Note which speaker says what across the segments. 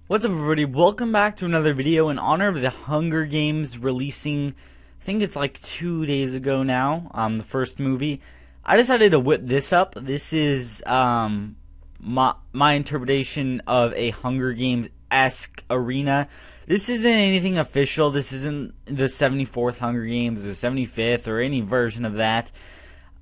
Speaker 1: What's up, everybody? Welcome back to another video in honor of the Hunger Games releasing, I think it's like 2 days ago now, the first movie. I decided to whip this up. This is my interpretation of a Hunger Games-esque arena. This isn't anything official. This isn't the 74th Hunger Games or 75th or any version of that.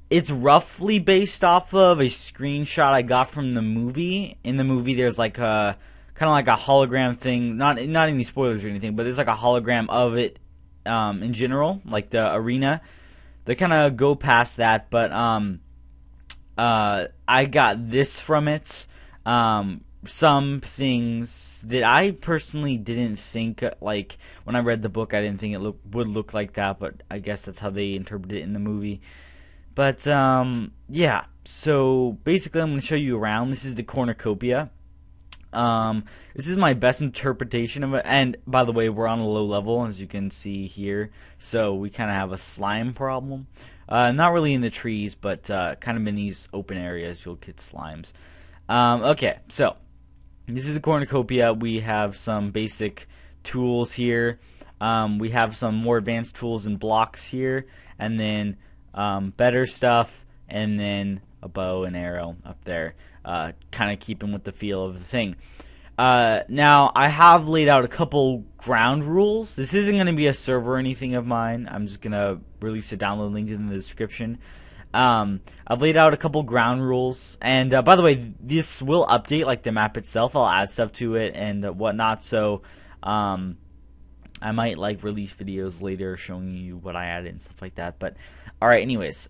Speaker 1: It's roughly based off of a screenshot I got from the movie. In the movie, there's like a kind of like a hologram thing, not any spoilers or anything, but there's like a hologram of it in general, like the arena. They kind of go past that, but I got this from it. Some things that I personally didn't think, like when I read the book, I didn't think it would look like that, but I guess that's how they interpreted it in the movie. But yeah, so basically I'm going to show you around. This is the Cornucopia. This is my best interpretation of it, and by the way, we're on a low level, as you can see here, so we kind of have a slime problem. Not really in the trees, but kind of in these open areas, you'll get slimes. Okay, so this is the Cornucopia. We have some basic tools here. We have some more advanced tools and blocks here, and then better stuff, and then a bow and arrow up there. Kind of keeping with the feel of the thing. Now, I have laid out a couple ground rules. This isn't going to be a server or anything of mine. I'm just going to release a download link in the description. I've laid out a couple ground rules. And by the way, this will update like the map itself. I'll add stuff to it and whatnot. So I might like release videos later showing you what I added and stuff like that. But alright, anyways.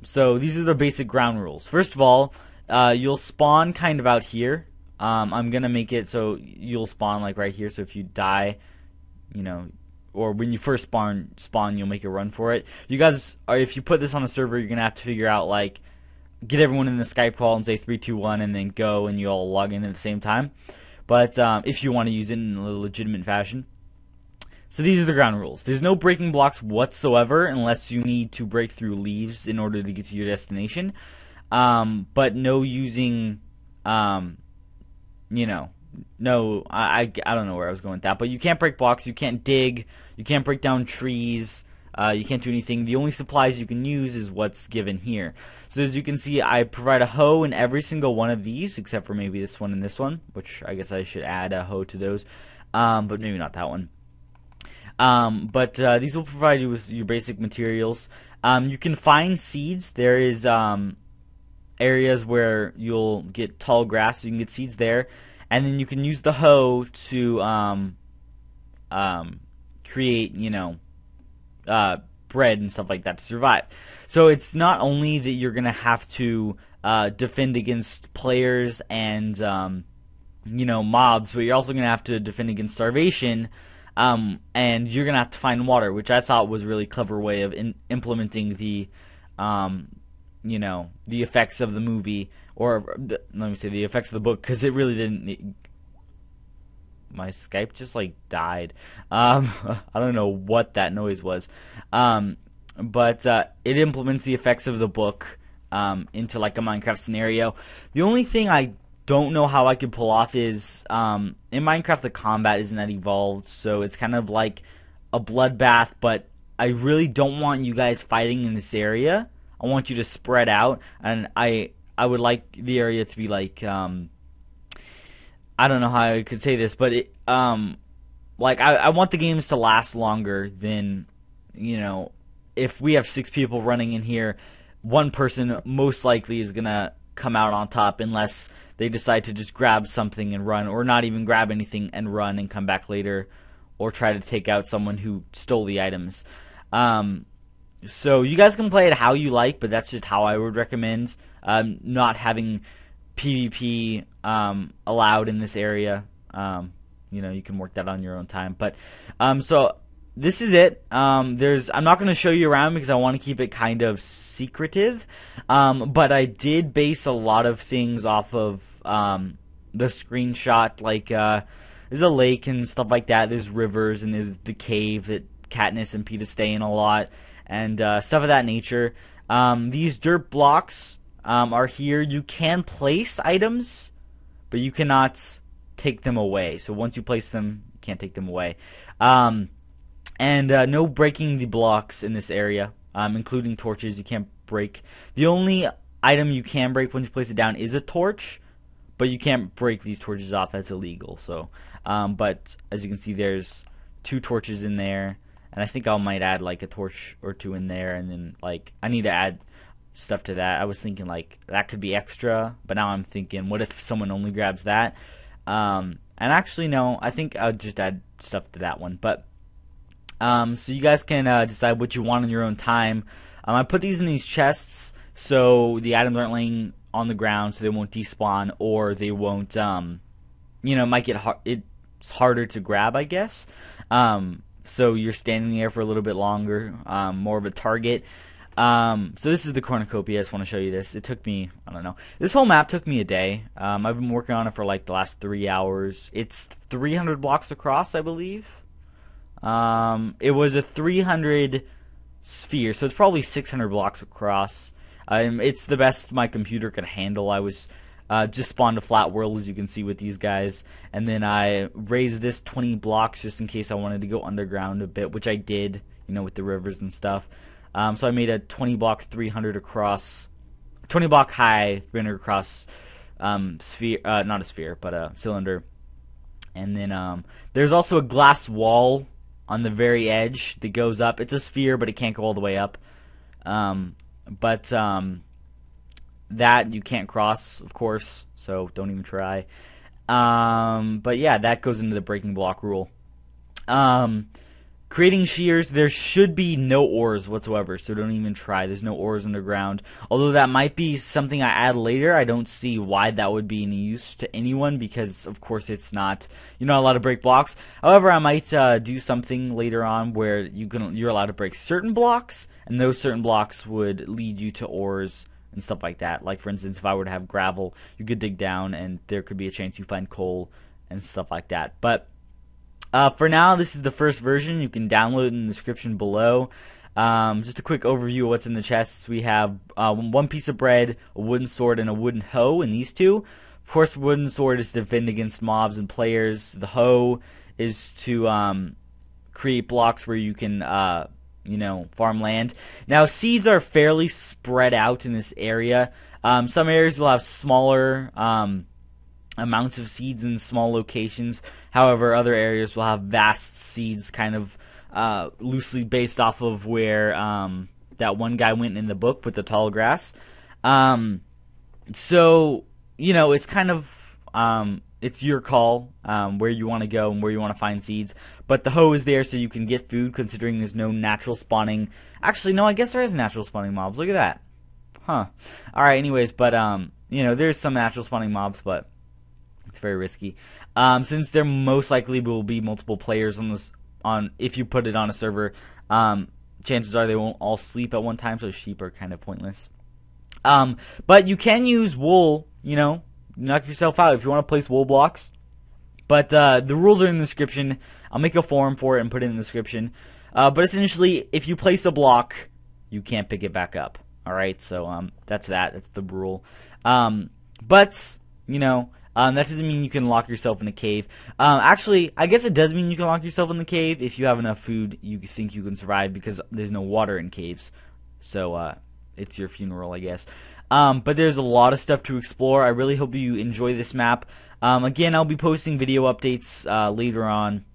Speaker 1: So these are the basic ground rules. First of all, you'll spawn kind of out here. I'm gonna make it so you'll spawn like right here. So if you die, you know, or when you first spawn, you'll make a run for it. You guys are, if you put this on a server, you're gonna have to figure out like get everyone in the Skype call and say 3, 2, 1, and then go, and you all log in at the same time. But if you want to use it in a legitimate fashion. So these are the ground rules. There's no breaking blocks whatsoever unless you need to break through leaves in order to get to your destination. But no using, you know, no, I don't know where I was going with that, but you can't break blocks, you can't dig, you can't break down trees, you can't do anything. The only supplies you can use is what's given here. So as you can see, I provide a hoe in every single one of these, except for maybe this one and this one, which I guess I should add a hoe to those, but maybe not that one. But these will provide you with your basic materials. You can find seeds. There is areas where you'll get tall grass, so you can get seeds there, and then you can use the hoe to create, you know, bread and stuff like that to survive. So it's not only that you're gonna have to defend against players and you know, mobs, but you're also gonna have to defend against starvation, and you're gonna have to find water, which I thought was a really clever way of implementing the you know, the effects of the movie, or let me say the effects of the book, because it really didn't. My Skype just like died. I don't know what that noise was, but it implements the effects of the book into like a Minecraft scenario. The only thing I don't know how I could pull off is in Minecraft the combat isn't that evolved, so it's kind of like a bloodbath. But I really don't want you guys fighting in this area. I want you to spread out, and I would like the area to be like, I don't know how I could say this, but it, like I want the games to last longer than, you know, if we have 6 people running in here, one person most likely is gonna come out on top unless they decide to just grab something and run, or not even grab anything and run and come back later, or try to take out someone who stole the items. So you guys can play it how you like, but that's just how I would recommend not having PvP allowed in this area. You know, you can work that on your own time. But so this is it. I'm not going to show you around because I want to keep it kind of secretive. But I did base a lot of things off of the screenshot. Like there's a lake and stuff like that. There's rivers, and there's the cave that Katniss and Peeta stay in a lot, and stuff of that nature. These dirt blocks are here. You can place items, but you cannot take them away. So once you place them, you can't take them away. And no breaking the blocks in this area, including torches. You can't break. The only item you can break once you place it down is a torch, but you can't break these torches off. That's illegal. So, but as you can see, there's 2 torches in there, and I think I might add like a torch or 2 in there, and then like I need to add stuff to that. I was thinking like that could be extra, but now I'm thinking, what if someone only grabs that? And actually, no, I think I'll just add stuff to that one, but. So you guys can decide what you want in your own time. I put these in these chests so the items aren't laying on the ground, so they won't despawn, or they won't, it might get it's harder to grab, I guess. So you're standing there for a little bit longer, more of a target. So this is the Cornucopia. I just want to show you this. It took me, I don't know. This whole map took me a day. I've been working on it for like the last 3 hours. It's 300 blocks across, I believe. It was a 300 sphere, so it's probably 600 blocks across. It's the best my computer could handle. I was just spawned a flat world, as you can see with these guys, and then I raised this 20 blocks just in case I wanted to go underground a bit, which I did, with the rivers and stuff. So I made a 20 block 300 across, 20 block high 300 across sphere, not a sphere, but a cylinder. And then there's also a glass wall on the very edge that goes up. It's a sphere, but it can't go all the way up. That you can't cross, of course, so don't even try. But yeah, that goes into the breaking block rule. Creating shears, there should be no ores whatsoever, so don't even try. There's no ores underground. Although that might be something I add later. I don't see why that would be any use to anyone, because of course it's not, you're not allowed to break blocks. However, I might do something later on where you're allowed to break certain blocks, and those certain blocks would lead you to ores and stuff like that. Like for instance, if I were to have gravel, you could dig down and there could be a chance you find coal and stuff like that. But for now, this is the first version. You can download it in the description below. Just a quick overview of what's in the chests. We have 1 piece of bread, a wooden sword, and a wooden hoe in these 2. Of course, the wooden sword is to defend against mobs and players. The hoe is to create blocks where you can, farm land. Now, seeds are fairly spread out in this area. Some areas will have smaller amounts of seeds in small locations. However, other areas will have vast seeds, kind of loosely based off of where that one guy went in the book with the tall grass. So, it's kind of it's your call where you want to go and where you want to find seeds. But the hoe is there so you can get food, considering there's no natural spawning. Actually, no, I guess there is natural spawning mobs. Look at that. Huh. Alright, anyways, but, there's some natural spawning mobs, but it's very risky. Since there most likely will be multiple players if you put it on a server, chances are they won't all sleep at one time, so sheep are kind of pointless. But you can use wool, knock yourself out if you want to place wool blocks. But the rules are in the description. I'll make a forum for it and put it in the description. But essentially, if you place a block, you can't pick it back up. Alright, so that's that. That's the rule. But, that doesn't mean you can lock yourself in a cave. Actually, I guess it does mean you can lock yourself in the cave if you have enough food you think you can survive, because there's no water in caves. So, it's your funeral, I guess. But there's a lot of stuff to explore. I really hope you enjoy this map. Again, I'll be posting video updates later on,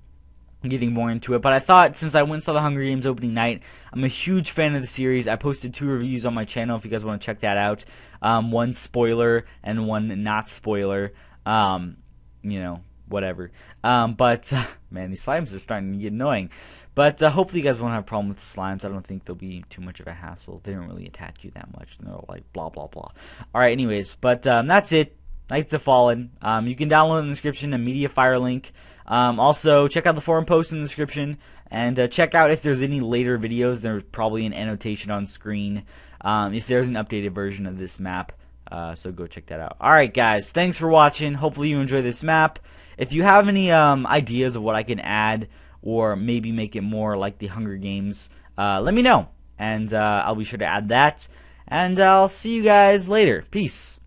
Speaker 1: getting more into it. But I thought, since I went and saw the Hunger Games opening night, I'm a huge fan of the series. I posted 2 reviews on my channel if you guys want to check that out. One spoiler and one not spoiler. Whatever. But, man, these slimes are starting to get annoying. But hopefully you guys won't have a problem with the slimes. I don't think they'll be too much of a hassle. They don't really attack you that much. They're like blah, blah, blah. Alright, anyways. But that's it. Knights of Fallen. You can download in the description a Mediafire link. Also, check out the forum post in the description. And check out if there's any later videos. There's probably an annotation on screen if there's an updated version of this map. So go check that out. Alright guys, thanks for watching. Hopefully you enjoy this map. If you have any ideas of what I can add, or maybe make it more like the Hunger Games, let me know. And I'll be sure to add that. And I'll see you guys later. Peace.